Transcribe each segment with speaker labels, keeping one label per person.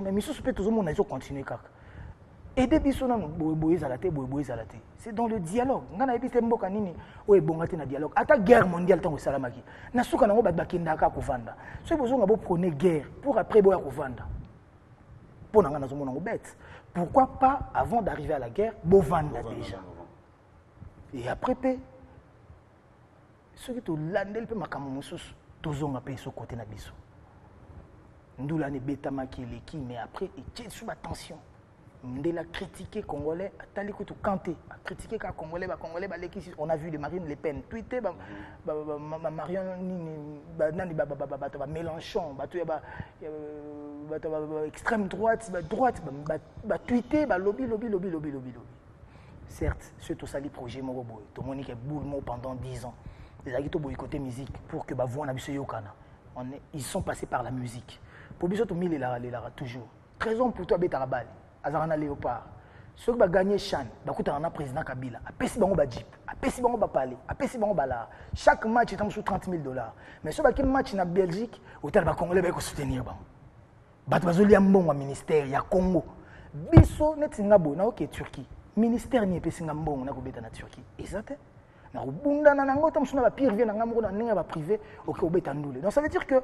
Speaker 1: mais misusu peut toujours mon continuer kaka. Aider biso na boye zalate boye zalate. C'est dans le dialogue. Ngana ebite mboka nini o ebongati na dialogue. Ata guerre mondiale tango salamaki. Na suka nango bakenda ka kovanda. So besoin ngabo prôner guerre pour après boya kovanda. Pour nanga na zomona ngo bête. Pourquoi pas avant d'arriver à la guerre, bovanda déjà. Et après pe ceux qui to landel pe makambo mususu tozonga pe so côté na biso. Ndula ne betamaki leki mais après et sous tension. Ndela critiqué Congolais, Atali Koutou Kanté, a critiqué les Congolais, on a vu les Marine Le Pen, tweeté, Marion Mélenchon, extrême droite, tweeté, lobby. Certes, ce tout ça, les projets, tout le monde est boule pendant 10 ans. Les agitaux boycotter musique pour que voix yokana. Ils sont passés par la musique. Pour biso tout mille et toujours. 13 ans pour toi, Bétarabal. Azarana Léopard. Ceux qui ont gagné Chan, le président Kabila, apesi bango ba jeep, apesi bango ba palais, apesi bango ba la. Chaque match est sur $30,000. Mais ceux qui ont match en Belgique, hôtel ba Congolais ba soutenir bango. Bato bazoli ambongo ministère ya Congo. Biso net ngabo na OK Turquie. Ministère ni epesi ngambongo na ko beta na Turquie. Ezate. Na bunda na nango tam suna ba pire vient na ngamoko na ninga ba privé OK obeta ndule. Donc ça veut dire que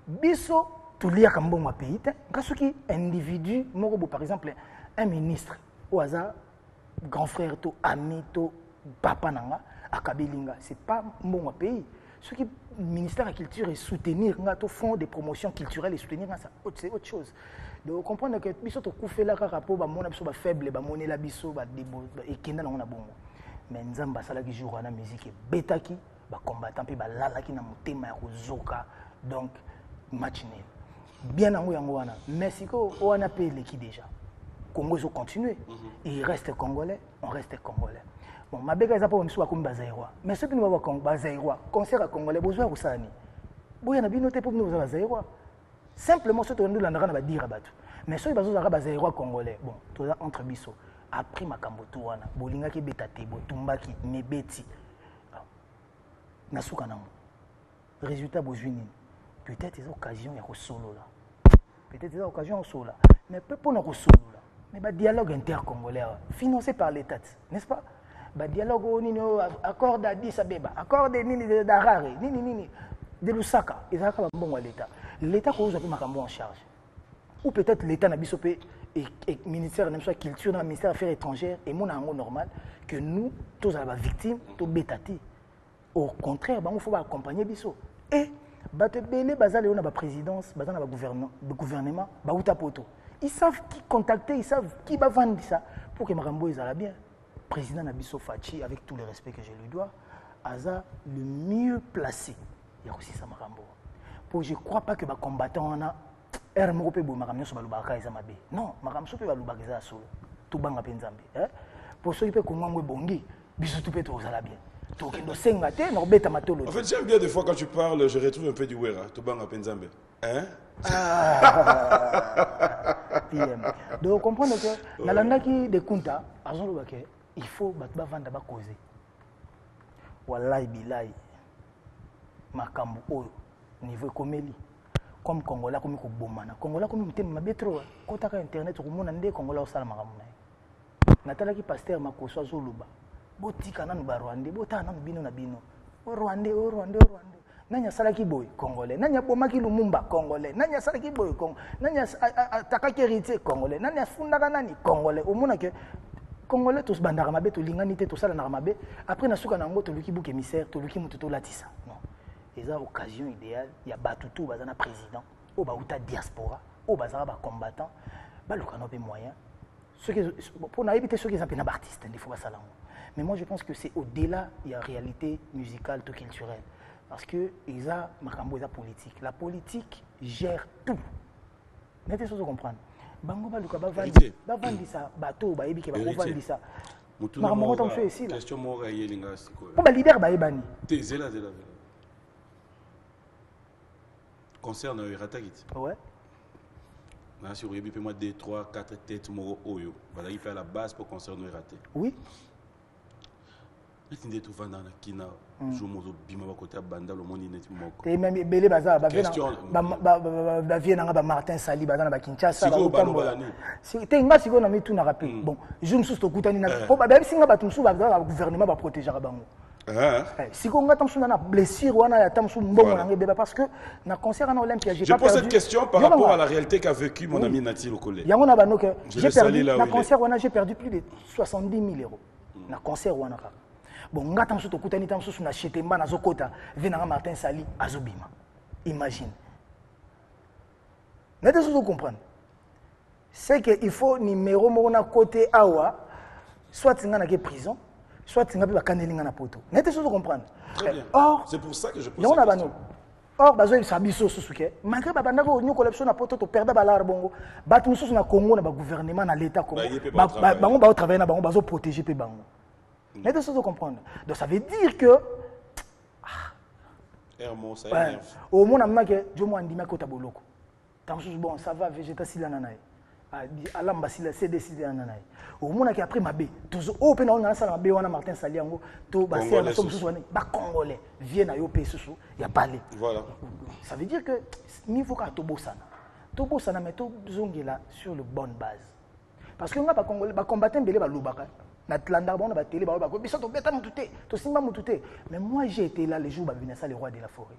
Speaker 1: biso tout liya kambongo a pays. Parce que individu moko par exemple un ministre au hasard, grand frère, to ami, to papa nanga, à Kabelinga, c'est pas mon pays. Ce qui ministère de la culture est soutenir, to fond des promotions culturelles et soutenir ça, c'est autre chose. Donc comprendre que biso to koufé la rapport ba mona biso ba faible, ba moné la biso ba débo et kenda na bongo. Mais nzamba sala ki jour na musique betaki, ba combattant pe ba lala ki na motema ya kozoka. Donc match nul. Bien en yango wana. Mexico on a payé l'équipe déjà. Congo ils ont continué. Il reste congolais, on reste congolais. Bon, ma béga ils a pas comme soit comme bazaïrois. Mais ceux qui nous voient comme bazaïrois, concert à congolais, besoin ou ça ni. Boya na binoté pour nous bazaïrois. Simplement ceux qui nous l'andra na ba dire abatu. Mais ceux qui besoin bazaïrois congolais. Bon, tout ça entre biso. Après ma kamboto wana, bolinga ki betate bo tumbaki mebeti. Nasuka nango. Résultat bozwini. Peut-être des occasions ya ko solo là. Peut-être des occasions au solo là. Mais peu pour nous solo là. Mais le dialogue intercongolais, financé par l'État, n'est-ce pas? Le dialogue au accord d'Addis Abeba, accord d'Harare, de Lusaka, ils ont bon l'État. L'État a en charge. Ou peut-être l'État n'a pas et ministère de la culture, le ministère des Affaires étrangères, et mon angle normal, que nous, tous les victimes, tous les bétatis. Au contraire, il faut accompagner Bisso. Et, la présidence, le gouvernement, ils savent qui contacter, ils savent qui va vendre ça pour que Marambo aille bien. Le président Nabiso Fachi, avec tout le respect que je lui dois, Aza le mieux placé. Il y a aussi ça Marambo. Pour je ne crois pas que les combattants en a non, Marambo peut balubaka solo. Tout banga penzambe. Pour ceux qui peuvent comment bongi, biso tout peut bien. En
Speaker 2: fait, j'aime bien des fois quand tu parles, je retrouve un peu du Wera, tout banga penzambe. Hein?
Speaker 1: Donc, comprendre que dans l'année de Kunta, il faut vendre ba causer. Wallahi billahi. Makambo au niveau komeli. Comme Congolais comme ko bomana. Congolais comme mutem mabetro. Kota ka internet ko mona nde Congolais au sala makambo na. Natala ki pasteur makoso zoluba. Botika nanu ba Rwanda, bota nanu bino na bino. O Rwanda. Nanya salaki boy congolais, nanya bomaki Lumumba congolais, nanya salaki boy congolais, nanya takaki héritier congolais, nanya fundaka nani congolais. Au monde que congolais tous bandara mabe to linganité to sala na mabe, après na suka nango to luki bouc émissaire, to luki mututo latisa. Non. Et ça occasion idéale, il y a batutu bazana président, o ba uta diaspora, o bazara ba combattant, ba lokano be moyen. Ceux qui pour na éviter ceux qui s'appellent artistes, il faut pas ça là. Mais moi je pense que c'est au-delà, il y a réalité musicale, tout culturelle. Parce que ils ont makambo eza politique. La politique gère tout. N'était chose comprendre. Bango baluka bavandi ça bateau ba ebike ba vandi ça. Makambo to mso ici là.
Speaker 2: Question moko yelinga siko.
Speaker 1: Pour ba leader ba ebani.
Speaker 2: Tezela. Concerne Ratakit.
Speaker 1: Ouais.
Speaker 2: Là sur yebi moi 2 3 4 têtes moko oyo. Voilà, il fait la base pour concerner raté.
Speaker 1: Oui.
Speaker 2: Nde tu vas dans la kina, je mozo bima ba côté banda le monde net moko.
Speaker 1: Et même belé baza ba vient ba Martin Sali baza na ba Kinshasa ba Otambola. Si te nga siko na mi tout na rappel. Bon, je me suis tokutani na po ba singa ba tumsu ba gouvernement ba protéger bango. Si on a une blessure, on a un parce que dans le concert en Olympia,
Speaker 2: je pose cette question par rapport à la réalité qu'a vécu mon ami Nati Lokole.
Speaker 1: J'ai perdu, dans le concert, j'ai perdu plus de 70 000 euros. Dans le concert, bon, on a acheté Martin Sali, Azobima. Imagine. Vous comprenez? C'est qu'il faut numéro mon côté Awa, soit tu es en prison. Soit tu n'as pas de poto. N'est-ce pas comprendre?
Speaker 2: Or, c'est pour ça que je pose cette question.
Speaker 1: Or, bazo il sabi so susuke. Malgré babanda ko ñu collection na poto to perdre balar bongo. Batu mususu na Congo na ba gouvernement na l'état Congo. Bango ba travailler na bango bazo protéger pe bango. N'est-ce pas comprendre? Donc ça veut dire que au monde amna que je mo andima ko taboloko. Tant bon ça va végéta silana nae. Alambasila c'est décidé en anaï au monde qui après mabé toujours au pena on a ça mabé on a Martin Saliango to ba c'est na somme ba congolais vient na yo pe susu ya balé
Speaker 2: voilà
Speaker 1: ça veut dire que niveau ka tobosana mais to zongela sur le bonne base parce que on a pas congolais ba combattant belé ba lobaka na tlanda bon ba télé ba ko biso to beta mututé to simba mututé mais moi j'ai été là le jour ba venir ça les rois de la forêt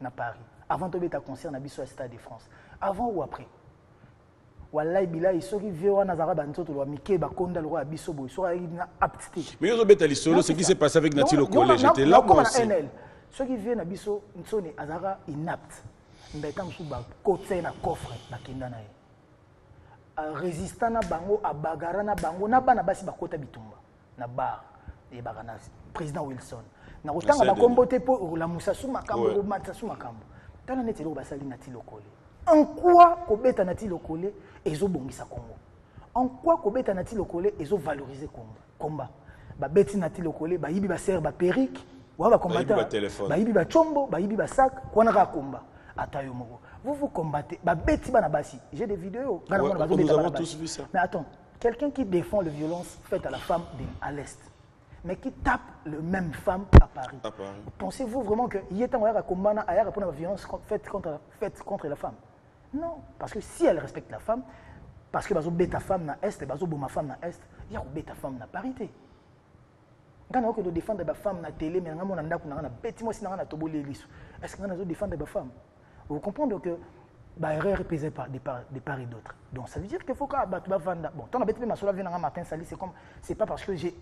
Speaker 1: na Paris avant to beta concert na biso à Stade de France avant ou après wallahi bilahi soki vieux nazara bantoto lo mike ba konda lo ya biso boy so na aptité
Speaker 2: mais yo beta lisolo ce qui s'est passé avec Nati Lokole j'étais là moi aussi
Speaker 1: soki vieux na biso nsoni azara inapte mbeta msu ba côté na coffre ba kenda na ye résistant na bango abagara na bango na bana basi bakota bitumba na bar et bagana président Wilson na kotanga ba kombote po la musasu makambo ko matsasu makambo tala neti lo basali Nati Lokole. En quoi Kobeta Nati Lokole ezo bongisa Congo? En quoi Kobeta Nati Lokole ezo valoriser Congo? Combat. Ba beti Nati Lokole ba yibi ba ser ba perrique, wa ba combattant. Ba yibi ba chombo, ba yibi ba sac, kwa na combat. Atayo moko. Vous combattez ba beti bana basi. J'ai des vidéos.
Speaker 2: Nous avons tous vu ça.
Speaker 1: Mais attends, quelqu'un qui défend la violence faite à la femme à l'est, mais qui tape le même femme à Paris. Pensez-vous vraiment que y est un combat à répondre à la violence faite contre la femme? Non, parce que si elle respecte la femme, parce que bazo beta femme na est et bazo boma femme na est, il y a beta femme na parité. Quand on a défendre la femme na télé, mais on a na beti moi si na toboli lisu. Est-ce qu'on a défendre la femme? Vous comprenez que bah erreur repésée par des part et d'autres. Donc ça veut dire qu'il faut que battu vanda. Bon, tant beti ma sola vient Martin Sali, c'est pas parce que j'ai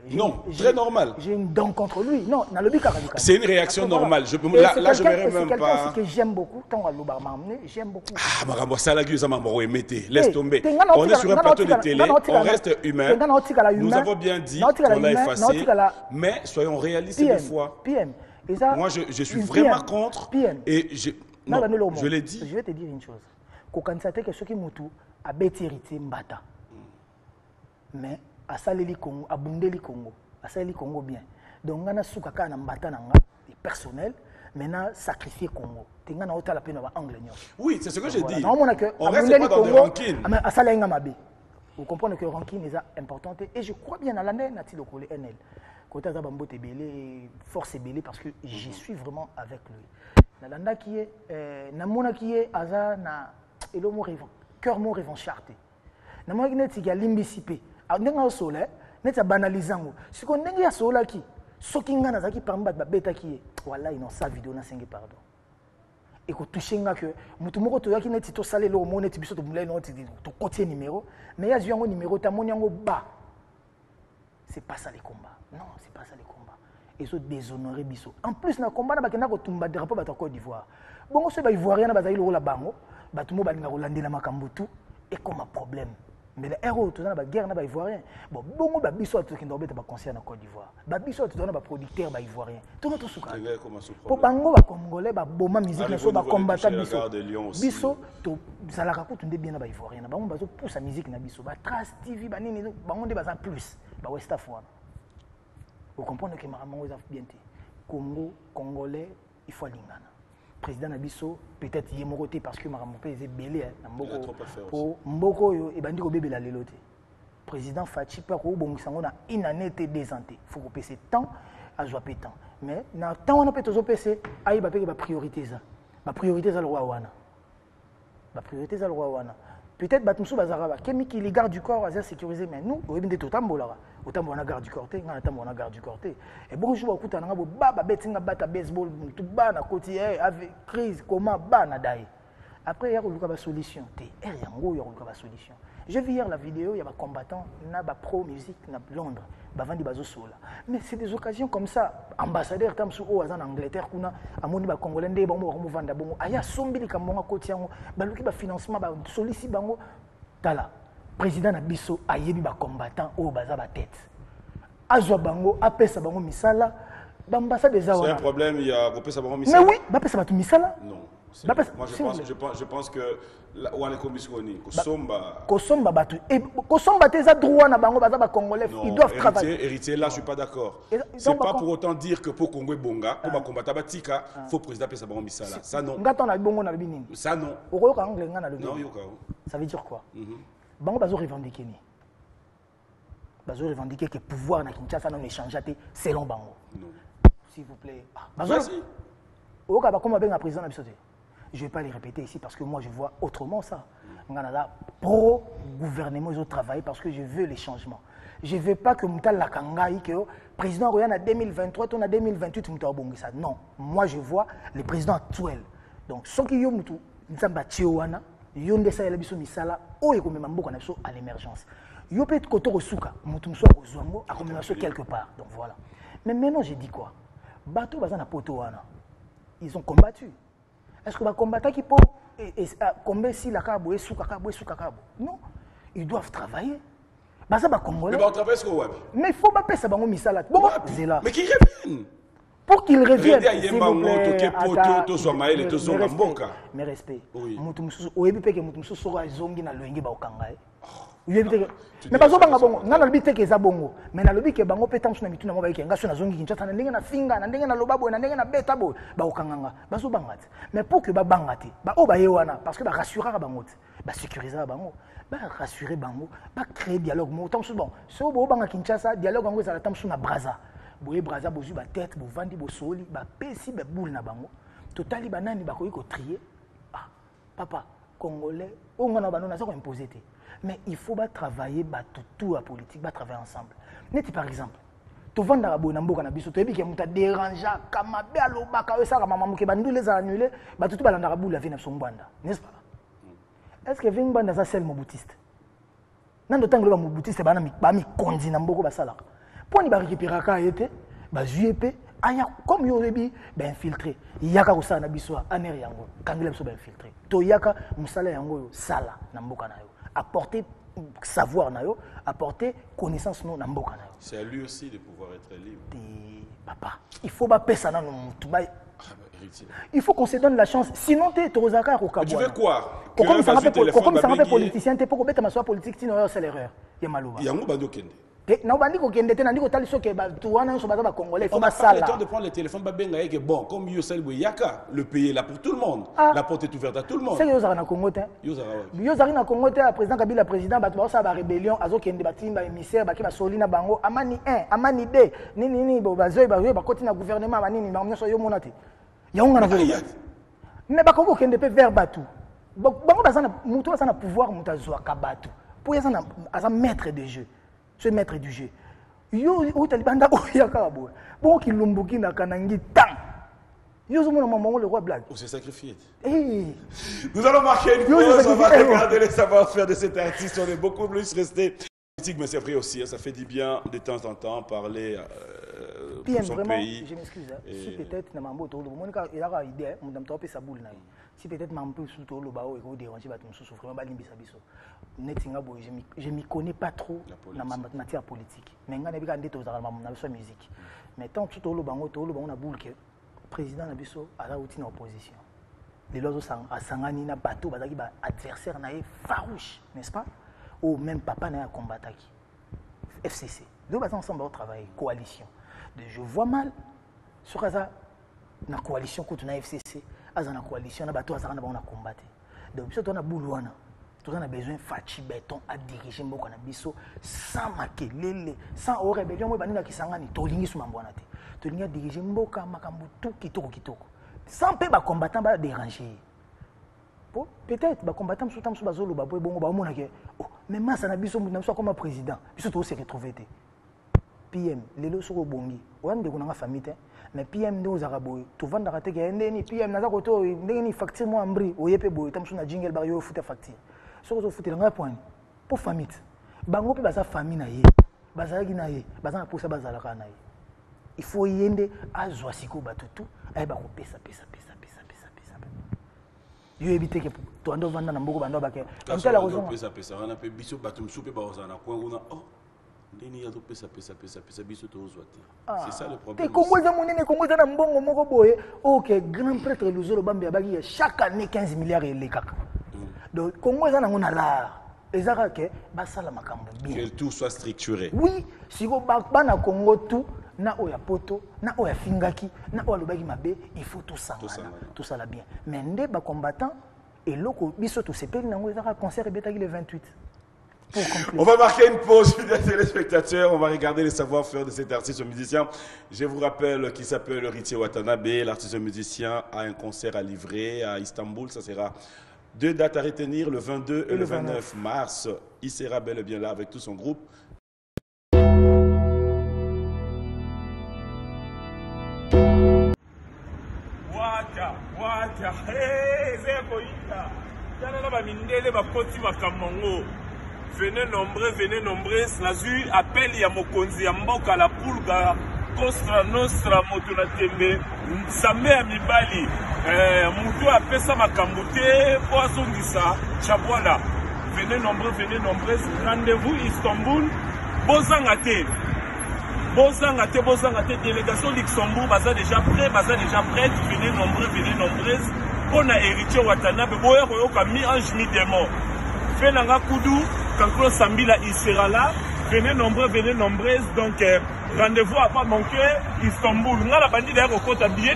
Speaker 2: non, très normal.
Speaker 1: J'ai une dent contre lui. Non,
Speaker 2: c'est une réaction normale. Là, je ne verrais même pas.
Speaker 1: C'est que j'aime beaucoup. J'aime beaucoup.
Speaker 2: Ah, Marambo Salagu, ça m'a laisse tomber. On est sur un plateau de télé, on reste humain. Nous avons bien dit qu'on l'a effacé. Mais soyons réalistes des fois. Moi, je suis vraiment contre. Et je l'ai dit.
Speaker 1: Je vais te dire une chose. Kokansate que ceux qui moutou a bêti hérité mbata. Mais à Saleli Congo, à Bundeli Congo, à Saleli Congo bien. Donc on a soukaka na mbata nanga personnel, maintenant sacrifier Congo. Tenga na ota la peine va anglais.
Speaker 2: Oui, c'est ce que j'ai dit.
Speaker 1: On
Speaker 2: reste pas dans des rankines.
Speaker 1: À Salenga Mabe. Vous comprenez que rankine est importante et je crois bien à l'année Nati Lokole NL. Côté Zabambo Tebele, force Ebele parce que j'y suis vraiment avec lui. Nalanda qui est namona qui est aza na elomo revent, cœur mon revancharté. Namona qui n'est pas limbisipé. Ndenge osola neti banalizango siko ndenge ya sola ki soki nga nazaki pamba babeta ki wala ino sa vidéo na sengi pardon et ko touchenga que mutu moko to yaki neti to salé lo mo neti biso to mulai no to côté numéro mais ya zuango numéro ta moniango ba c'est pas ça les combats non c'est pas ça les combats et so déshonorer biso en plus na combat na bakenda ko tumba drapeau ba ta Côte d'Ivoire bongo so ba ivoirien na bazali lo la bango batumo balinga ko landela makambo tout et comme un problème. Mais les héros, tout ça, la guerre, n'a ivoirien. Bon, bon, bah, biso, tout qui n'a pas conseiller en Côte d'Ivoire. Bah, biso, tout ça, bah, producteur, bah, ivoirien. Tout notre soukha. Pour bango, bah, congolais, bah, boma musique, n'a pas combattant biso. Biso, tout, ça la raconte, on est bien, bah, ivoirien. Bah, on va pour sa musique, n'a biso. Bah, Trace TV, bah, nini, bah, on est bah, plus. Bah, West Afrique. Vous comprenez que Maramon est bien. Congo, congolais, il faut l'ingana. Président Nabiso, peut-être il est moroté parce que Maramopé est belé. Mboko yo et bandi ko bébé la leloté. président Fachi peut avoir une année et 2 ans. Il faut que ce temps à jouer temps. Mais dans le temps on a peut-être PC, il va payer la priorité ça. La priorité c'est le roi wana. La priorité c'est le roi wana. Peut-être batumsu bazaraba kemi qui les garde du corps à sécuriser mais nous on est des totambola. Autant on a garde du corps, on a garde du corps. Et bon je vois kuta ngabo baba betinga bata baseball tout bas na côté avec crise comment bas na dai. Après, il y a une solution. J'ai vu hier la vidéo, il y a des combattants, il y a des pro-musique à Londres, mais c'est des occasions comme ça. Ambassadeur, en Angleterre, il y a des Congolais, il y a des financement, sollicite, le président Nabiso a des combattants au bazar la tête. Azwa bango, apesa bango misala, l'ambassade des Awa.
Speaker 2: C'est un problème, il y a apesa bango misala.
Speaker 1: Mais oui, apesa bango misala.
Speaker 2: Non. Moi, je pense que on est comme
Speaker 1: Kosomba batu et Kosomba tes droits na bango baza ba congolais, ils doivent travailler.
Speaker 2: Héritier là, je suis pas d'accord. C'est pas pour autant dire que pour Congo bonga, pour ba combattre batika, faut président pesa bango misala. Ça non.
Speaker 1: Ngata na bongo na binini.
Speaker 2: Ça non.
Speaker 1: Okoyoka anglais ngana le.
Speaker 2: Non, yoka.
Speaker 1: Ça veut dire quoi? Bango bazo revendiquer ni. Bazo revendiquer que pouvoir na Kinshasa non échanger selon bango.
Speaker 2: Non.
Speaker 1: S'il vous plaît.
Speaker 2: Bazo.
Speaker 1: Okoka ba comme ben président na biso. Je ne vais pas les répéter ici parce que moi je vois autrement ça. Pro-gouvernement, ils ont travaillé parce que je veux les changements. Je ne veux pas que Moutal Lakangaï, que le président Royan en 2023, on a 2028, Moutal Bongisa. Non, moi je vois les présidents actuels. Donc, ceux qui ont Moutou, Nzamba Tchewana, Yonde Saïla Bisso Misala, Oye Komemambo à l'émergence. Yo peut être Koto Rosuka, Moutou Msoa Ozwango, à Komemambo quelque part. Donc voilà. Mais maintenant, j'ai dit quoi? Bateau Bazana Potowana, ils ont combattu. Est-ce que les combattants qui peuvent combattre si la cabo est sous cacabo? Non, ils doivent travailler. Mais ça va Congolais.
Speaker 2: Mais on travaille sur Wabi.
Speaker 1: Mais il faut pas payer ça bango misala.
Speaker 2: Mais qu'ils reviennent.
Speaker 1: Pour qu'ils reviennent. Mais respect.
Speaker 2: Oui.
Speaker 1: Mais bazo banga bongo ngana lobi teke eza bongo mais na lobi ke bango petam suna mituna mo bayike ngaso na zongi Kinshasa na ndenge na finga na ndenge na lobabo na ndenge na beta bo ba okanganga bazo bangati mais pour que ba bangati ba o ba yewana parce que ba rassurer bango ba sécuriser bango ba rassurer bango ba créer dialogue mo tam bon so bo banga Kinshasa dialogue bango za tam suna braza boye braza bozu ba tête bo vandi bo soli ba pesi ba boule na bango totali banani ba koyi ko trier papa congolais on ngana banona ça ko imposer te. Mais il faut travailler tout la politique, travailler ensemble. Net par exemple, tu vas dans la bonne amboka na biso, tu es bien dérangeant, comme bien l'obaka, ça la maman qui bandou les annulés, tout va dans la boule la vie son banda, n'est-ce pas? Est-ce que ving banda ça c'est le moboutiste? Nan d'autant que le moboutiste ba mi kondi na mboko ba sala. Pour ni ba récupérer ka été, ba juep, aya comme yo rebi ba infiltré. Yaka ko sa na biso aner yango, kangela biso ba infiltré. To yaka musala yango yo sala na mboka na yo. Apporter savoir nayo, apporter connaissance no na mboka nayo.
Speaker 2: C'est à lui aussi de pouvoir être libre.
Speaker 1: Papa, il faut pas payer ça dans il faut qu'on se donne la chance. Sinon tu es Torozaka au Kabou.
Speaker 2: Tu veux quoi?
Speaker 1: Comme ça rappelle politicien, tu peux pas mettre ma soie politique, sinon c'est l'erreur. Il y a malouba.
Speaker 2: Il y a un bando kende.
Speaker 1: Non, bandi ko kende te na ndiko taliso ke ba tuwana nso baza ba congolais, faut
Speaker 2: ba
Speaker 1: sala.
Speaker 2: On a le temps de prendre le téléphone ba benga que bon, comme Yosel Boyaka, le pays est là pour tout le monde. La porte est ouverte à tout le monde.
Speaker 1: C'est Yozara na Congo te. Yozara na Congo te, président Kabila président ba ba sa ba rébellion, azo kende batimba émissaire ba ki ba solina bango, amani 1, amani 2, nini bo bazoy ba koti na gouvernement ba nini ba nyoso yo monate. Ya unga na volo. Ne ba Congo kende pe vers batu. Bango ba sana muto ba sana pouvoir mutazwa kabatu. Pour ya sana asa maître de jeu. Ce maître du jeu. Yo utalibanda oyaka bo. Bon ki lumbuki na kanangi tang. Yo zo mona maman le roi blague.
Speaker 2: On s'est sacrifié.
Speaker 1: Nous
Speaker 2: allons marquer une pause, on va regarder les savoir-faire de cet artiste, on est beaucoup plus resté politique, mais c'est vrai aussi, ça fait du bien de temps en temps parler pour son
Speaker 1: vraiment,
Speaker 2: pays.
Speaker 1: Je m'excuse, si peut-être na mambo to lo monika ilaka idée, mon dame topé sa boule na. Si peut-être mambo sous to lo bao et ko déranger ba tumsu vraiment ba limbisa biso. Netinga boy, je m'y connais pas trop dans ma matière politique. Mais ngana bika ndé to za na biso musique. Mais tant tout lo bango na boule que président na biso ala outi na opposition. Les lois à sangani na bateau bazaki ba adversaire na farouche, n'est-ce pas? Ou même papa na combattre FCC. Deux bazans ensemble au travail, coalition. Je vois mal sur ça na coalition contre na FCC, azana coalition na bateau azana ba on a combattre. Donc surtout na boulwana. Tout ça, on a besoin de Fachi Béton à diriger Mboka na biso sans makelele, sans au rébellion, moi, banina kisangani, tolingi sous mambouanate. Tolingi à diriger Mboka, makambu, tout kitoko. Sans paix, les combattants vont déranger. Peut-être, les combattants sont tous bazolo, babou, bon, bah, mais moi, ça n'a biso, nous sommes comme président. Biso, tout se retrouver. PM, les lots sont au bongi. On a une famille, mais PM, nous avons tout vendre la raté, PM, nous avons une facture, moi, en bris, au yépé, boy, tam son jingle, barrio, fout facture. Ce que vous foutez dans un point, pour famille. Bango peut baza famille naïe, baza guinaïe, baza pour ça baza la canaïe. Il faut y aller à Zoasiko batutu, à eba ko pesa. Yo éviter que toi ando vanda na mboko bando bake.
Speaker 2: On t'a la raison. Pesa, on a fait biso batum soupe ba ozana kwa ngona. Oh. Ndeni ya to pesa biso to ozwati. C'est ça le problème.
Speaker 1: Te Congo za monene Congo za na mbongo moko boye. OK, grand prêtre Luzolo Bambi abaki chaque année 15 milliards et kaka. Donc Congo za na ngona la. Ezaka ke basala makambo bien.
Speaker 2: Que tout soit structuré.
Speaker 1: Oui, si go bana Congo tout na oya poto, na oya fingaki, na oya lobaki mabe, il faut tout ça. Tout ça là bien. Mais ndé ba combattant et loko biso tout sepeli nango ezaka concert betaki le 28.
Speaker 2: On va marquer une pause, fidèles téléspectateurs. On va regarder les savoir-faire de cet artiste musicien. Je vous rappelle qu'il s'appelle Héritier Watanabe. L'artiste musicien a un concert à livrer à Istanbul. Ça sera 2 dates à retenir, le 22 et le 29 mars. Il sera bel et bien là avec tout son groupe.
Speaker 3: Venez nombreux. Nazu appel ya mokonzi ya mboka la pulga Costa Nostra motuna tembe Samé ya mibali mutu apesa makambute po azongisa chabwala. Venez nombreux. Rendez-vous Istanbul. Bozanga te. Délégation Luxembourg baza déjà prêt. Venez nombreux. On a Héritier Watanabe boya koyoka mi ange mi démon. Fenanga Koudou, Kanklo Sambila, il sera là. Venez nombreux. Donc, rendez-vous à pas manquer, Istanbul. On a la bandit d'ailleurs au côté bien.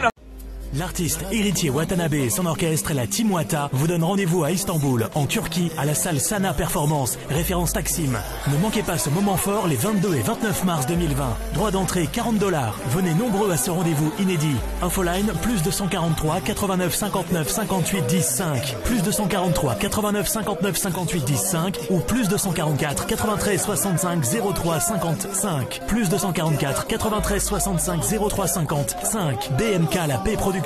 Speaker 4: L'artiste Héritier Watanabe et son orchestre, la Team Wata, vous donne rendez-vous à Istanbul, en Turquie, à la salle Sana Performance, référence Taksim. Ne manquez pas ce moment fort les 22 et 29 mars 2020. Droit d'entrée $40. Venez nombreux à ce rendez-vous inédit. Infoline, plus 243 89 59 58 10 5. Plus 243 89 59 58 10 5 ou plus 244 93 65 03 55. Plus 244 93 65 03 55. BMK La Paix Production.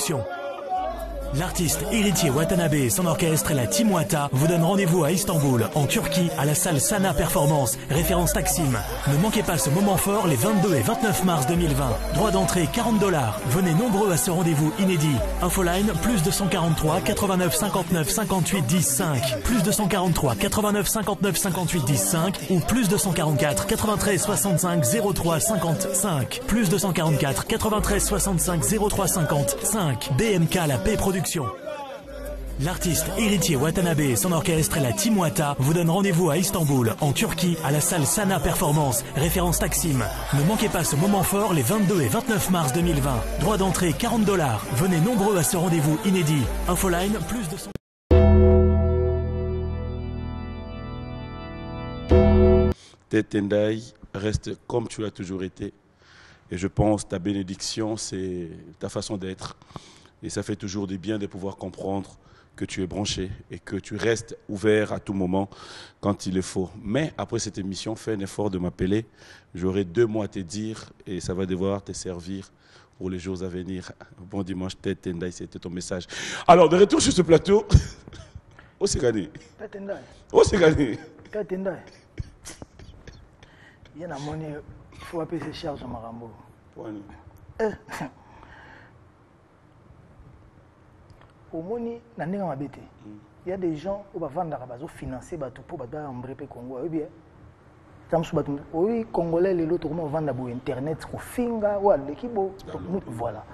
Speaker 4: L'artiste Héritier Watanabe et son orchestre, la Team Wata, vous donne rendez-vous à Istanbul, en Turquie, à la salle Sana Performance, référence Taksim. Ne manquez pas ce moment fort les 22 et 29 mars 2020. Droit d'entrée $40. Venez nombreux à ce rendez-vous inédit. Infoline, plus 243 89 59 58 10 5. Plus 243 89 59 58 10 5 ou plus 244 93 65 03 55. Plus 244 93 65 03 55. BMK La Paix Production. L'artiste Héritier Watanabe et son orchestre, la Team Wata, vous donne rendez-vous à Istanbul, en Turquie, à la salle Sana Performance, référence Taksim. Ne manquez pas ce moment fort les 22 et 29 mars 2020. Droit d'entrée $40. Venez nombreux à ce rendez-vous inédit. Infoline, plus de...
Speaker 2: Ted Tendai reste comme tu l'as toujours été. Et je pense ta bénédiction, c'est ta façon d'être. Et ça fait toujours du bien de pouvoir comprendre que tu es branché et que tu restes ouvert à tout moment quand il le faut. Mais après cette émission, fais un effort de m'appeler. J'aurai 2 mots à te dire et ça va devoir te servir pour les jours à venir. Bon dimanche, Ted Tendai, c'était ton message. Alors, de retour sur ce plateau, où c'est gagné?
Speaker 1: Ted Tendai.
Speaker 2: Où c'est gagné?
Speaker 1: Ted Tendai. Il y a un monnaie, il faut appeler ses charges à Marambo. Au moni, il y a des gens qui vont vendre des financer pour les Congo. Oui, Congolais, les autres vendent Internet, Finga, voilà.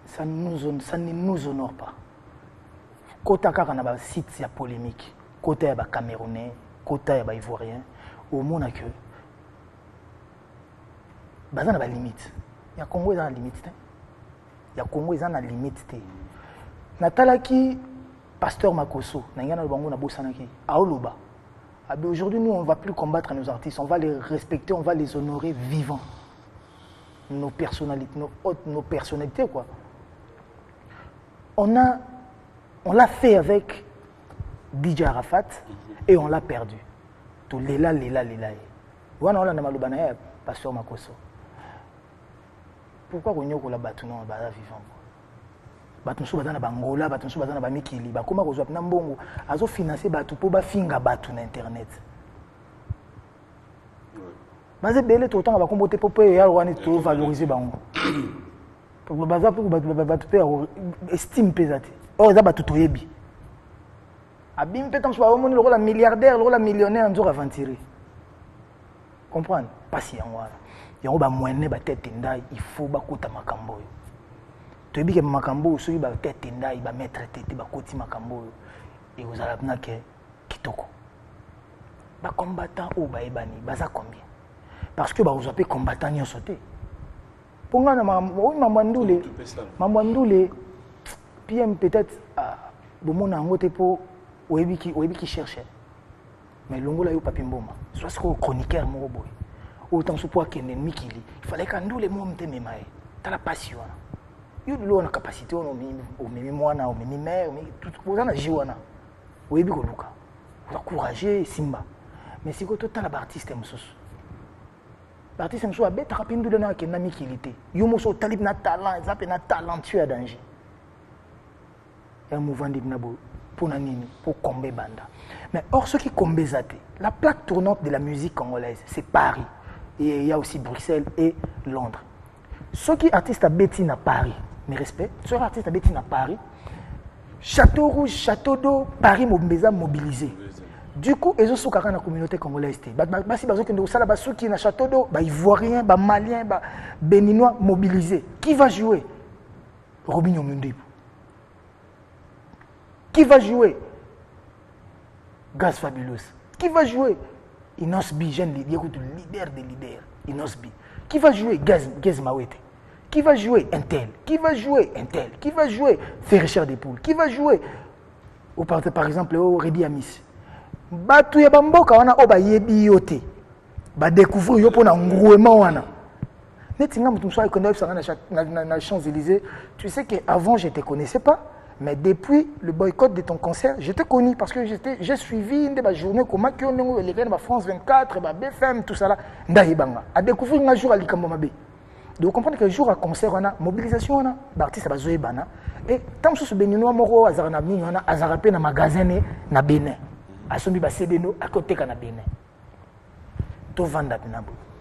Speaker 1: Ça ne nous honore pas. Côté de un site polémique, côté de Camerounais, côté de Ivoirien, au monde que il y a des limites. Il y a Congo qui a des limites. Il y a Congo qui a des limites. Natalaki Pasteur Makoso, aujourd'hui, nous, on ne va plus combattre nos artistes, on va les respecter, on va les honorer vivants. Nos personnalités, nos personnalités, quoi. On l'a fait avec DJ Arafat et on l'a perdu. Tout Léla. Voilà, on a malobana Pasteur Makoso. Pourquoi on a la battu non vivant? Batunsu bazana bangola, batunsu bazana bamikili, bakoma kozwa na mbongo, azo financer batu po ba finga batu na internet. Baze bele tout temps bakombote po pe ya wani to valoriser bango. Pour baza pour batu pe estime pesate. Oh za batu toyebi. Abim pe tamsu ba omoni lo la milliardaire, lo la millionnaire nzo aventurer. Comprendre? Pas yango wana. Yango ba moyenne ba tête ndai, il faut bakota makambo. Tu sais que makambo soki ba tête ndai ba mettre tête ba koti makambo et vous allez na ke kitoko ba combattant ou ba ebani baza combien parce que ba vous appelez combattant nyo sauté pour nga na mamandule PM peut-être bomona ngote po oyebi ki chercher mais longola yo papi mboma soit ce chroniqueur mo boy autant so po kende mikili il fallait kandule mo mteme mai ta la passion. Il y a une capacité, on a une mère, tout le monde a joué. Oui, bien, on a encouragé Simba. Mais si vous avez un artiste, l'artiste est bête, rapidement, il y a un ami qui était. Il y a un talent, il y a un talentueux à danger. Il y a un mouvement pour combattre banda. Mais or, ce qui combat, la plaque tournante de la musique congolaise, c'est Paris. Et il y a aussi Bruxelles et Londres. Ceux qui artistes à Betty à Paris, mes respects, ceux qui artistes à Betty à Paris, Château Rouge, Château d'Eau, Paris mobilisé. Du coup, ils ont dans la communauté congolaise. Si ceux qui sont Château d'Eau, Ivoiriens, Maliens, Béninois mobilisés. Qui va jouer? Robinho Mundib. Qui va jouer? Gaz Fabulous. Qui va jouer? Inosbi, jeune leader des leaders. Inosbi. Qui va jouer? Gaz Mawete. Qui va jouer? Intel. Qui va jouer? Intel. Qui va jouer? Ferrichère des Poules. Qui va jouer? Par exemple, au Rebi Amis. Batu ya bamboka wana oba yebi yote. Ba découvrir yo pona ngrouement wana. Netinga mutu so ikonda na Champs-Élysées. Tu sais que avant je te connaissais pas, mais depuis le boycott de ton concert, je t'ai connu parce que j'ai suivi une journée comme que on les gars France 24, BFM tout ça là. Ndaibanga. A découvrir un jour à Likambo Mabe. Donc, vous comprenez que le jour à concert, on a mobilisation, on a l'artiste à Zoé Bana. Et tant que ce béninois moro, Azarnabni, on a Azarapé dans le magasin, na Bénin. À son biba Sebeno, à côté de Bénin. Tout vendre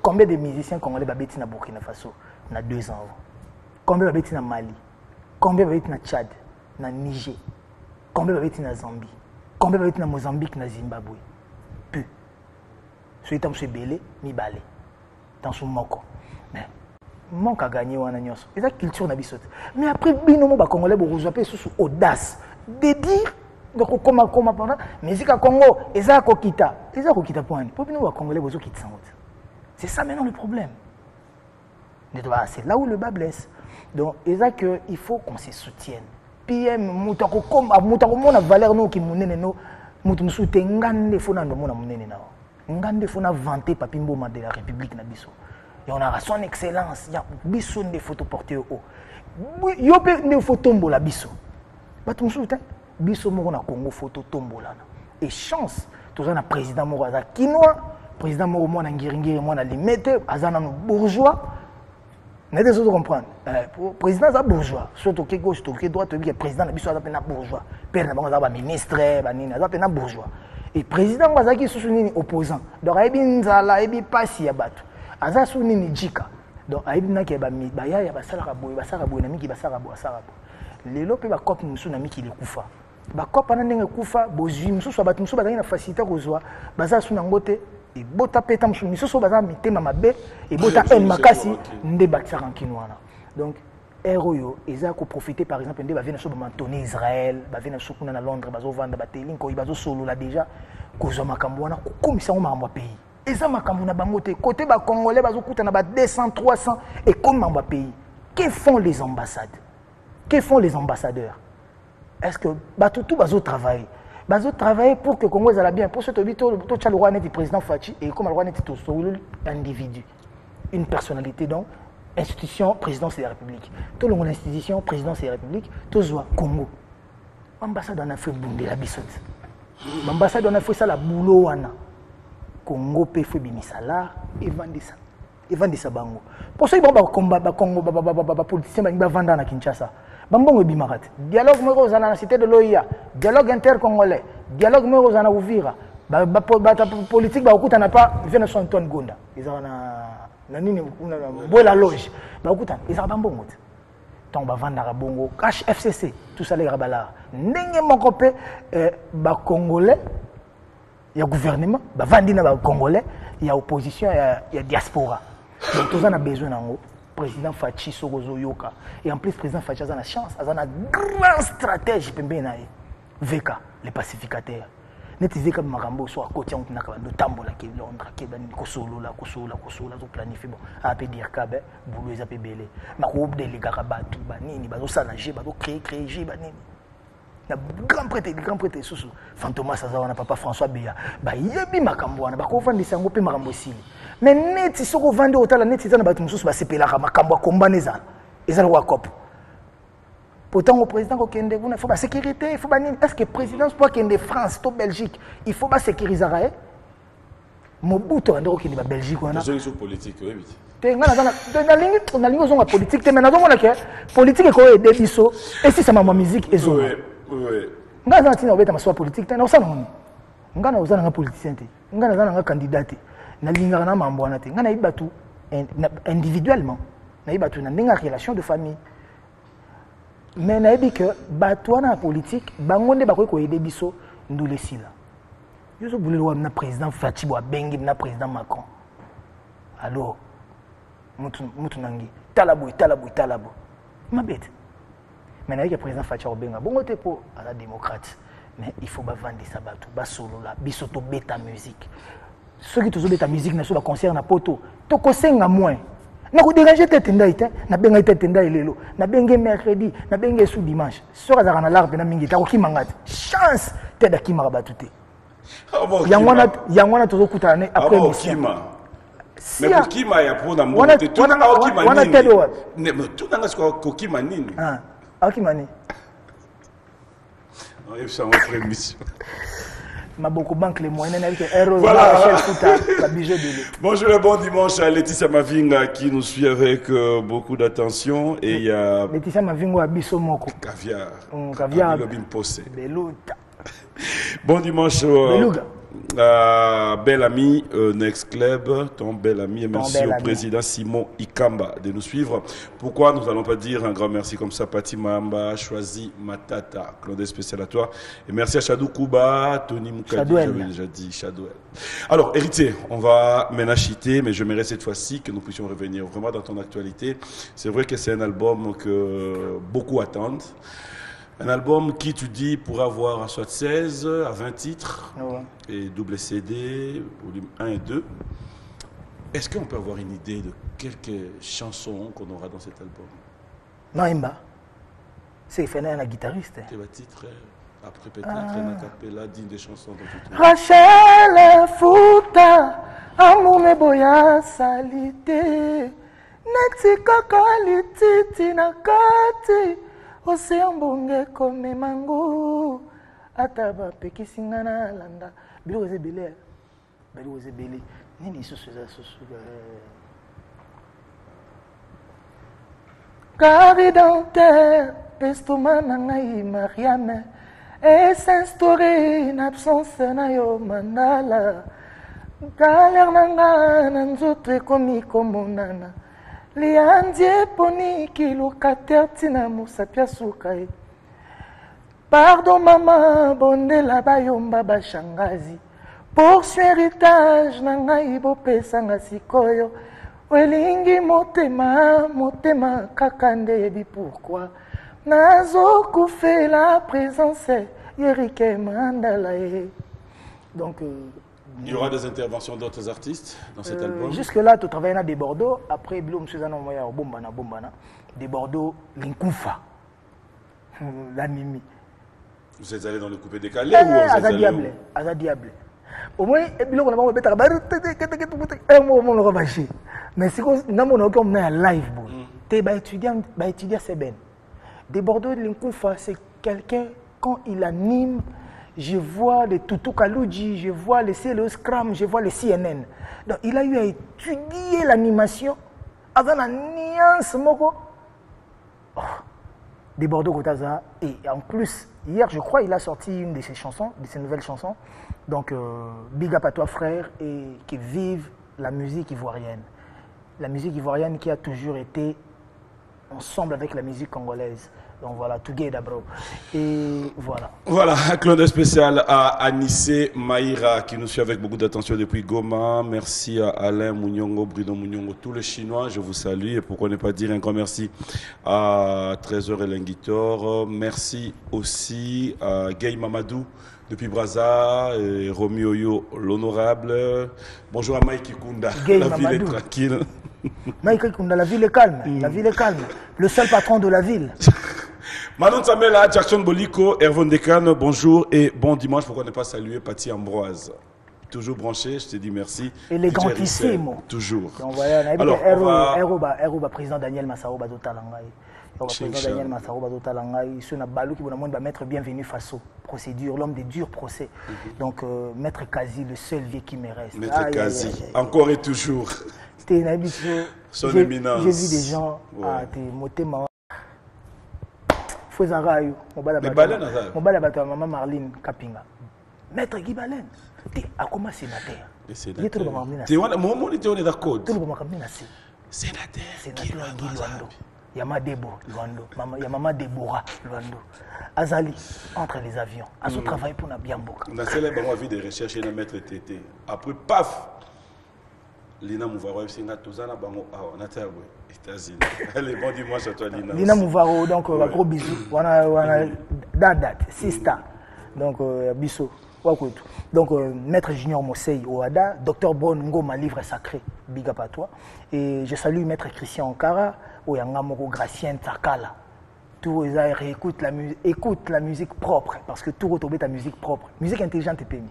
Speaker 1: combien de musiciens congolais babeti na Burkina Faso? On a 2 ans. Combien babeti na Mali? Combien babeti na Tchad? Na Niger? Combien babeti na Zambie? Combien babeti na Mozambique, na Zimbabwe? Peu. Celui qui est belé, mi balé. Dans son moko. Mais. Manque à gagner ou à n'agnos. Et la culture n'a pas. Mais après, binomo ba congolais bo rejoper sous audace de dire donc comment pendant musique à Congo et ça kokita point. Pour binomo ba congolais bozo quitte sans route. C'est ça maintenant le problème. C'est là où le bas blesse. Donc et ça que il faut qu'on se soutienne. PM mutako mona valeur no ki munene no mutu soute ngande fona ndo mona munene na. Ngande fona vanter papi mboma de la République na biso. Et on a son excellence, il y a biso des photos portées au haut. Il y a des photos tombo la biso. Bah tu me souviens, biso moro na Congo photo tombo là. Et chance, tout ça na président moro aza kinois, président moro mo na ngiringiri mo na limete, azana no bourgeois. N'êtes pas comprendre. Président aza bourgeois, surtout que gauche, surtout que droite, le président na biso aza pena bourgeois. Père na bango aza ba ministre, ba nini aza pena bourgeois. Et président bazaki sous nini opposant. Donc aibi nzala, aibi pasi ya batu. Aza sou nini jika donc aibina ke ba mi ba ya basala boy na miki basala boy lelo pe ba cop musu na miki likufa ba cop na ndenge kufa bozwi musu so batu musu bazali na facilité kozwa baza sou na ngote e bota peta musu musu so baza mitema mabe e bota en makasi nde bakisa kinwana donc eroyo eza ko profiter par exemple nde ba vena so ba mantoni Israël ba vena so kuna na Londres bazo vanda ba teling ko bazo solo la déjà kozwa makambo wana ko komisa ngo makambo pays. Et ça, côté congolais, ils ont 200, 300 et comme dans le pays. Que font les ambassades? Que font les ambassadeurs? est-ce que tout va travailler travailler pour que le Congo soit bien. Pour ce que tu as le roi net du président Fachi et comme le roi net un individu, une personnalité, donc, institution, présidence de la République. Tout le monde, institution, présidence de la République, tout soit Congo. L'ambassade en a fait bounder la bissotte. L'ambassade en a fait ça la boulot. Congo peut faire bimisala et vendre ça. Et vendre ça bango. Pour ça, il va combat Congo, politiciens, il va vendre à Kinshasa. Bambongo bimarat. Dialogue moi dans la cité de l'OIA, dialogue intercongolais, dialogue moi dans Uvira. Politique ba okuta na pas Vincent Antoine Gonda. Ils ont na nini na la loge. Ba okuta, ils ont bambongo. Tant ba vendre bongo, cash FCC, tout ça les rabala. Ndenge moko pe ba congolais, il y a gouvernement, ba vandi na ba congolais, il y a opposition, il y a diaspora. Donc tout ça a besoin nango. Président Fachi Sogozo Yoka. Et en plus, le président Fachi a la chance, a un grand stratège, VK, les pacificateurs. Net VK Marambo soit à côté de Tambola qui est Londres, qui est Kosolo, qui planifie. A pu dire Kabe, Boulou et Zapé Belé. Ma groupe de l'Igaraba, tout banini, bazo salagé, bazo créer, banini. Le grand prêtre, Soussou. Fantomas Azawana, papa François Béa. Yabi Makambouana, Bakofan de Sango P. Marambosili. Mais net, si vous vendez au talent, net, c'est un bâtiment sous la Makamba, Kombaneza. Ils ont le cop. Pourtant, au président, il faut la sécurité, il faut la. Est-ce que le président, pour qu'il y ait France, tout Belgique, il faut la sécuriser? Mobutu, on a dit que la Belgique.
Speaker 2: C'est une solution politique, oui.
Speaker 1: On a une politique, mais on a une politique qui est des bisous. Et si c'est ma musique, et
Speaker 2: oui.
Speaker 1: On a une politique, on a un politicien, on a un candidat. Individuellement, on a une relation de famille. Mais on a dit que la politique, on a aider biso nous les là. Je suis le président Fachi, le président Macron. Alors, Moutounangi, Talabou. Ma bête. Mais le président Fachi Obenga, bon, c'est pour la démocrate. Mais il faut vendre ça, solo là, bisoto bêta musique. Ceux qui ont ta musique, ne concert na poto, to kosenga moins. Na ko déranger tête ndaïté, na benga tête ndaï lelo, na benga mercredi, na benga sous dimanche. Sora za na larbe na mingi ta ko kimangati. Chance te da kimara batute. Yangwana to kutana après
Speaker 2: Kima. Mais pour Kima ya pour na monte, tout na Kima nini. Wana tedo wa. Ne tout na ko Kima nini.
Speaker 1: Ah, Kima ni.
Speaker 2: On est sur notre émission.
Speaker 1: Maboko Banque les moyens
Speaker 2: voilà. Bonjour et bon dimanche à Laetitia Mavinga qui nous suit avec beaucoup d'attention et il y a
Speaker 1: Laetitia Mavinga à Bissomoko
Speaker 2: Caviar bon dimanche bel ami Next Club, ton bel ami, et merci au président Simon Ikamba de nous suivre. Pourquoi nous n'allons pas dire un grand merci comme ça? Pati Mamba, Choisi Matata, Claude spécial à toi. Et merci à Chadou Kouba, Tony Moukadi, j'avais déjà dit, Chadouel. Alors, héritier, on va maintenant chiter, mais j'aimerais cette fois-ci que nous puissions revenir vraiment dans ton actualité. C'est vrai que c'est un album que beaucoup attendent. Un album qui, tu dis, pourrait avoir soit 16 à 20 titres, et double CD, volume 1 et 2. Est-ce qu'on peut avoir une idée de quelques chansons qu'on aura dans cet album?
Speaker 1: Non, Imba. C'est Fena, la guitariste.
Speaker 2: Tu vas titrer, après peut-être un capella digne des chansons dont tu trouves.
Speaker 1: Rachel Fouta, Amoune Boya Salite, Netika Kalititi Nakati. Océan bonge comme mango, ataba pekisingana landa. Bilo zebele, nini susu. Carré dentaire, pestoma nangai Mariame, et s'instaurer une absence na yo mandala. Galère nanga nanzotre komi komonana. Liandie poni ki locataire tina musapia sukai. Pardon maman, bonde la bayomba bashangazi. Pour ce héritage nanga ibo pesanga sikoyo. Welingi motema kakande yebi pourquoi. Nazo koufe la présence yerike mandalae. Donc
Speaker 2: il y aura des interventions d'autres artistes dans cet album?
Speaker 1: Jusque-là, tu travailles dans des Bordeaux. Après, Blum, Suzanne, Moya, Bombana. Des Bordeaux, Linkoufa. La Mimi.
Speaker 2: Vous êtes allé dans le coupé décalé ou vous êtes allé où?
Speaker 1: À diable. Au moins, mais si vous avez un live, tu es étudiant, c'est bien. Des Bordeaux de l'Inkoufa, c'est quelqu'un, quand il anime, je vois les Toutou Kaloudji, je vois les CLO Scrum, je vois les CNN. Donc, il a eu à étudier l'animation avec la nuance. Des Bordeaux Gotaza. Et en plus, hier, je crois, il a sorti une de ses chansons, de ses nouvelles chansons. Donc, big up à toi, frère, et qui vive la musique ivoirienne. La musique ivoirienne qui a toujours été ensemble avec la musique congolaise. Donc voilà, together, bro. Et voilà.
Speaker 2: Voilà, un clin d'œil spécial à Anissé Maïra qui nous suit avec beaucoup d'attention depuis Goma. Merci à Alain Mouniongou, Bruno Mouniongou, tous les Chinois, je vous salue. Et pourquoi ne pas dire un grand merci à Trésor et Linguitor. Merci aussi à Gay Mamadou depuis Brazza, et Romioyo l'honorable. Bonjour à Mike Kunda, la ville est tranquille.
Speaker 1: Mike Kunda, la ville est calme, la ville est calme. Le seul patron de la ville.
Speaker 2: Manon Samela, Jackson Boliko, Erwin Dekan, bonjour et bon dimanche. Pourquoi ne pas saluer Paty Ambroise? Toujours branché, je te dis merci.
Speaker 1: Élégantissimo.
Speaker 2: Toujours.
Speaker 1: Alors, Eroba, président Daniel Massaro Bazotalangai. Président Daniel Massaro Bazotalangai, sur la balou qui va mettre bienvenue Faso. Procédure, l'homme des durs procès. Donc, Maître Kazi, le seul vieux qui me reste.
Speaker 2: Maître Kazi, encore et toujours.
Speaker 1: C'était une habitude.
Speaker 2: Son éminence.
Speaker 1: J'ai vu des gens à tes motema. Mon balabato, maman Marlene Kapinga. Maître Guy Balen, tu es à comment sénateur?
Speaker 2: Sénateur. On est d'accord.
Speaker 1: Sénateur Guy Luando. Yama Debo Luando. Yama Deborah Luando. Azali, entre les avions. Azo travaille pour na Biamboka.
Speaker 2: On a célèbre envie de rechercher le maître Tété. Après, paf! Lina Mouvaro, Singa, Tozana, Bango, on a terminé. États-Unis. Allez, bon dimanche à toi, Lina.
Speaker 1: Lina Mouvaro, donc, un gros bisou. On a date, Sista. Donc, bisou. Donc, Maître Junior Mosei Oada, Dr Bon Ngoma, livre sacré, big up à toi. Et je salue Maître Christian Ankara, Oyanga Moko Gracien Takala. Tout écoute la musique propre, parce que tout retourne ta musique propre. Musique intelligente et pénible.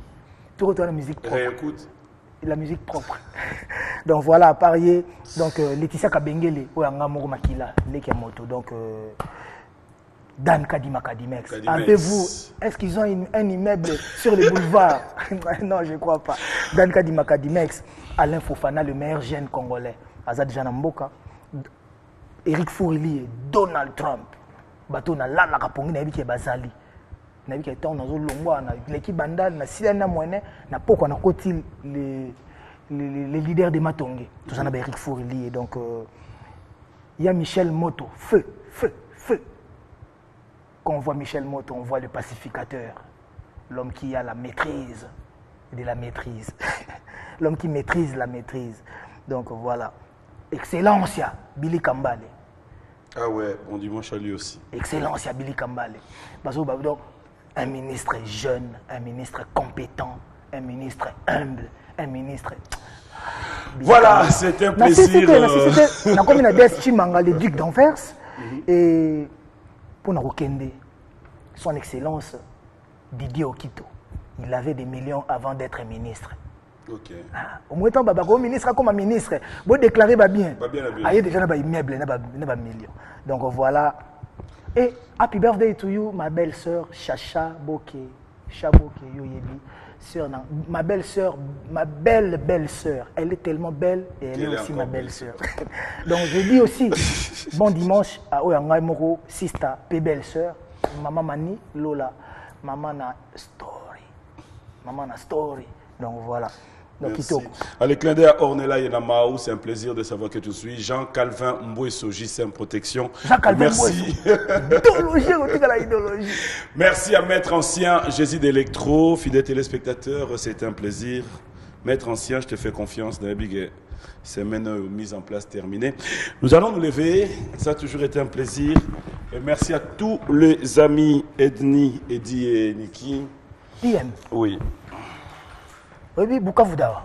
Speaker 1: Tout retourne la musique propre.
Speaker 2: Réécoute.
Speaker 1: La musique propre. Donc voilà, à parier. Donc Laetitia Kabengele, Oyanga Moko Makila, Lekiamoto. Donc Dan Kadima Kadimex. Rappelez-vous, est-ce qu'ils ont un immeuble sur les boulevards? Non, je ne crois pas. Dan Kadima Kadimex, Alain Fofana, le meilleur jeune congolais. Azad Janamboka, Eric Fourili et Donald Trump. Bateau na la kapongi na yebiki bazali. Na yebiki ta na zo longwa na l'équipe bandal na silana moine na poko na koti les leaders de Matongé. Tout ça na Eric Fourili et donc il y a Michel Moto, feu. Quand on voit Michel Moto, on voit le pacificateur, l'homme qui a la maîtrise de la maîtrise, l'homme qui maîtrise la maîtrise. Donc voilà, excellence ya Billy Kambale.
Speaker 2: Ah ouais, bon dimanche à lui aussi.
Speaker 1: Excellence ya Billy Kambale. Parce que donc, un ministre jeune, un ministre compétent, un ministre humble, un ministre...
Speaker 2: Voilà, c'est un plaisir.
Speaker 1: On a comme une Chimanga, le duc d'Anvers, et... Pour Narukende, son excellence Didier Okito, il avait des millions avant d'être ministre.
Speaker 2: Ok.
Speaker 1: Au moins, tant que ministre, comme un ministre, vous déclarez bien. Il y a déjà des immeubles, des millions. Donc voilà. Et happy birthday to you, ma belle-sœur Chacha Boke. Chaboke Yoyebi. Ma belle-sœur, ma belle-sœur, elle est tellement belle et elle est aussi ma belle-sœur. Donc je dis aussi bon dimanche à Oyanga Moko, Sista, P belle-sœur, maman Mani, Lola, maman na story. Donc voilà. Donc,
Speaker 2: allez, clin d'œil à Ornella Yenamaou, c'est un plaisir de savoir que tu suis. Jean-Calvin Mboué Soji, c'est une protection. Merci. Merci à Maître Ancien, Jésus d'Electro, fidèle téléspectateur, c'est un plaisir. Maître Ancien, je te fais confiance dans la big semaine mise en place terminée. Nous allons nous lever, ça a toujours été un plaisir. Et merci à tous les amis Edni, Eddie et Niki. Oui.
Speaker 1: Oui, Bukavu Dawa.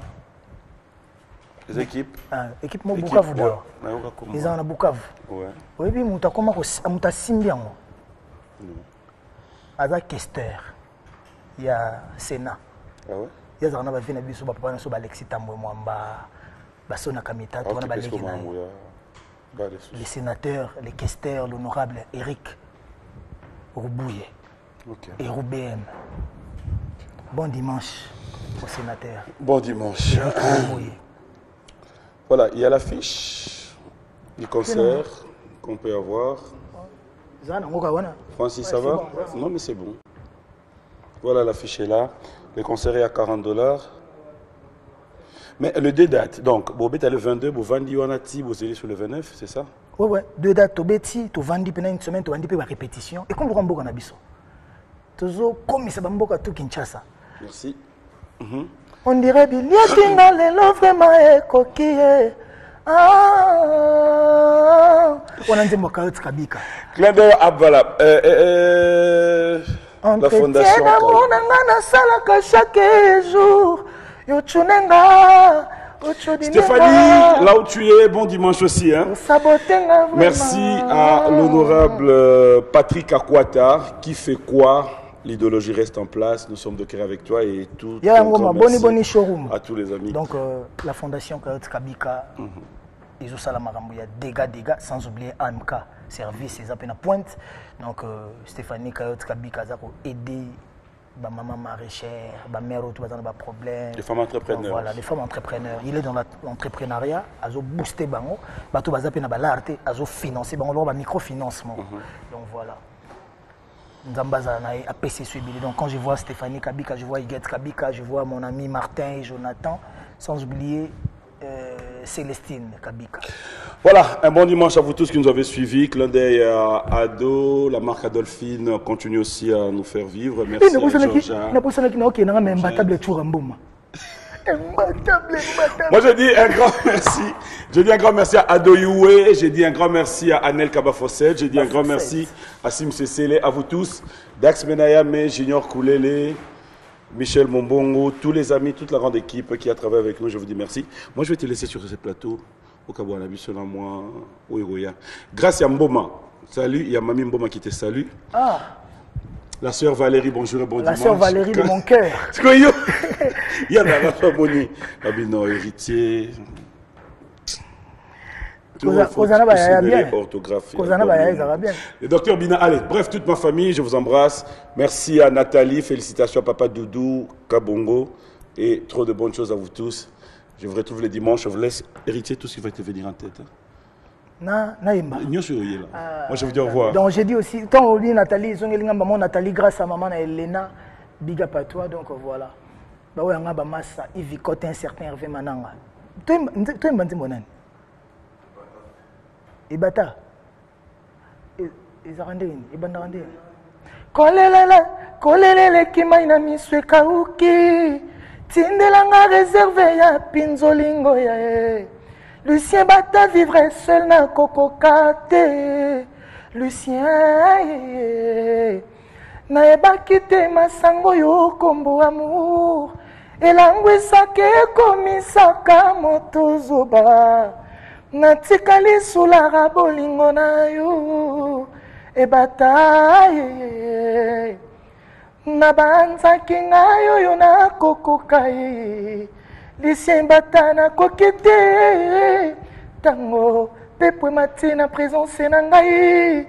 Speaker 2: Les équipes.
Speaker 1: Équipe mo Bukavu Dawa. Ils ont na Bukavu.
Speaker 2: Ouais.
Speaker 1: Oui, mutakoma ko mutasimbi yango. aza questeur ya Sénat.
Speaker 2: Ah ouais?
Speaker 1: Il y a un peu de biso papa na so Alexis Tambwe Mwamba basona kamita to na baleki na. Les sénateurs, les questeurs, l'honorable Eric Roubouye et Roubem. Bon dimanche aux sénateurs.
Speaker 2: Bon dimanche. Voilà, il y a l'affiche du concert qu'on peut avoir. Francis, ça va? Non, mais c'est bon. Voilà, l'affiche est là. Le concert est à $40. Mais le 2 dates, donc, vous êtes le 22, vous vendez vous allez sur le 29, c'est ça?
Speaker 1: Oui, 2 dates, tu vendez pendant une semaine, tu vendez la répétition. Et comme vous avez un biso, comme ça va tout Kinshasa.
Speaker 2: Merci.
Speaker 1: On dirait bien, l'eau vraiment est coquille. On a dit mon carotte kabika.
Speaker 2: Clin d'œil à voilà. La fondation. Chaque jour. Stéphanie, là où tu es, bon dimanche aussi. Hein. Merci à l'honorable Patrick Akwata qui fait quoi? L'idéologie reste en place, nous sommes de cœur avec toi et tout. À tous les amis.
Speaker 1: Donc la fondation Carotte Kabika, ils ont il y a dégâts, sans oublier AMK, service, ils appellent à pointe. Donc Stéphanie Carotte Kabika a aidé ma maman maraîchère, ma mère autour de problème.
Speaker 2: Les femmes entrepreneurs.
Speaker 1: Donc, voilà, les femmes entrepreneurs. Il est dans l'entrepreneuriat, ils ont boosté bango, bateau bazapé na balarte, ils ont financé bango, le microfinancement. Donc voilà. Donc quand je vois Stéphanie Kabika, je vois Iguette Kabika, je vois mon ami Martin et Jonathan, sans oublier Célestine Kabika.
Speaker 2: Voilà, un bon dimanche à vous tous qui nous avez suivis. Clin d'œil à Ado, la marque Adolphine continue aussi à nous faire vivre. Merci à Georgia. Moi je dis un grand merci. Je dis un grand merci à Ado Youé, je dis un grand merci à Anel Kabafosset, je dis un grand merci à Sim Sesele, à vous tous, Dax Menayame, Junior Koulele, Michel Mombongo, tous les amis, toute la grande équipe qui a travaillé avec nous, je vous dis merci. Moi je vais te laisser sur ce plateau, au Kabouanabi, selon moi, au Héroïa. Grâce à Mboma, salut, il y a Mami Mboma qui te salue. La sœur Valérie, bonjour et bon dimanche.
Speaker 1: La sœur Valérie de mon cœur.
Speaker 2: Il y a la sœur Boni. Abino, héritier. Orthographe. Le docteur Bina, allez, bref, toute ma famille, je vous embrasse. Merci à Nathalie, félicitations à Papa Doudou, Kabongo, et trop de bonnes choses à vous tous. Je vous retrouve le dimanche, je vous laisse hériter tout ce qui va te venir en tête. Moi je vous dis au revoir.
Speaker 1: Donc j'ai dit aussi, quand on dit Nathalie, maman Nathalie grâce à maman Elena, big up à toi, donc voilà. Bah ouais, on a massa, il vit côté un certain Hervé Mananga. Toi, tu m'as dit mon âne. Ibata. Ils arrondent, ils bandent arrondent. Kolelele qui m'a inami sweka uki. Tindelanga réservé ya pinzolingo ya. Lucien Bata vivrait seul na kokokate. Lucien naeba kite masango yo kombo amour. Elangwisake komisaka motozoba. Natikali sulara bolingo na yo. Ebata nabanzaki ngayo yo na kokokai. Lucien Bata na kokete tango pepe matina présence na ngai